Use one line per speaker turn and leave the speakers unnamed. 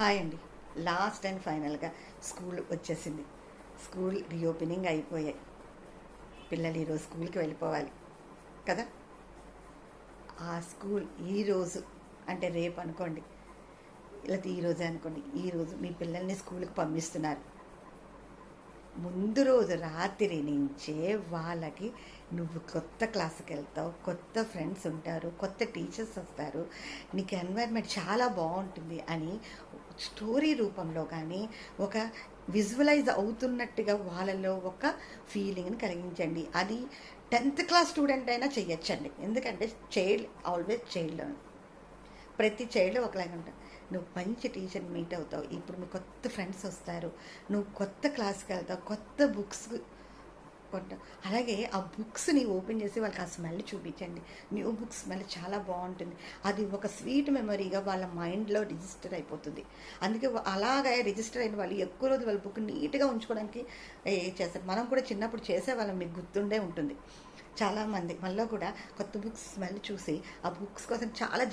Hi అండి. Last and ఫైనల్గా school వచ్చేసింది. స్కూల్ రీఓపెనింగ్ అయిపోయాయి. పిల్లలు ఈరోజు స్కూల్కి వెళ్ళిపోవాలి కదా. ఆ స్కూల్ ఈరోజు అంటే రేపు అనుకోండి, లేకపోతే ఈరోజే అనుకోండి, ఈరోజు మీ పిల్లల్ని స్కూల్కి పంపిస్తున్నారు. ముందు రోజు రాత్రి నుంచే వాళ్ళకి నువ్వు కొత్త క్లాస్కి వెళ్తావు, కొత్త ఫ్రెండ్స్ ఉంటారు, కొత్త టీచర్స్ వస్తారు, నీకు ఎన్వైర్న్మెంట్ చాలా బాగుంటుంది అని స్టోరీ రూపంలో కానీ ఒక విజువలైజ్ అవుతున్నట్టుగా వాళ్ళలో ఒక ఫీలింగ్ని కలిగించండి. అది 10th క్లాస్ స్టూడెంట్ అయినా చెయ్యొచ్చండి. ఎందుకంటే చైల్డ్ ఆల్వేస్ చైల్డ్. ప్రతి చైల్డ్ ఒకలాగా ఉంటారు. నువ్వు మంచి టీచర్ని మీట్ అవుతావు, ఇప్పుడు మీ కొత్త ఫ్రెండ్స్ వస్తారు, నువ్వు కొత్త క్లాస్కి వెళ్తావు, కొత్త బుక్స్ కొంటావు. అలాగే ఆ బుక్స్ని ఓపెన్ చేసి వాళ్ళకి ఆ స్మెల్ చూపించండి. న్యూ బుక్స్ స్మెల్ చాలా బాగుంటుంది. అది ఒక స్వీట్ మెమరీగా వాళ్ళ మైండ్లో రిజిస్టర్ అయిపోతుంది. అందుకే అలాగే రిజిస్టర్ అయిన వాళ్ళు ఎక్కువ రోజులు వాళ్ళ బుక్ నీట్గా ఉంచుకోవడానికి చేస్తారు. మనం కూడా చిన్నప్పుడు చేసేవాళ్ళం, మీకు గుర్తుండే ఉంటుంది. చాలామంది మనలో కూడా కొత్త బుక్స్ స్మెల్ చూసి ఆ బుక్స్ కోసం చాలా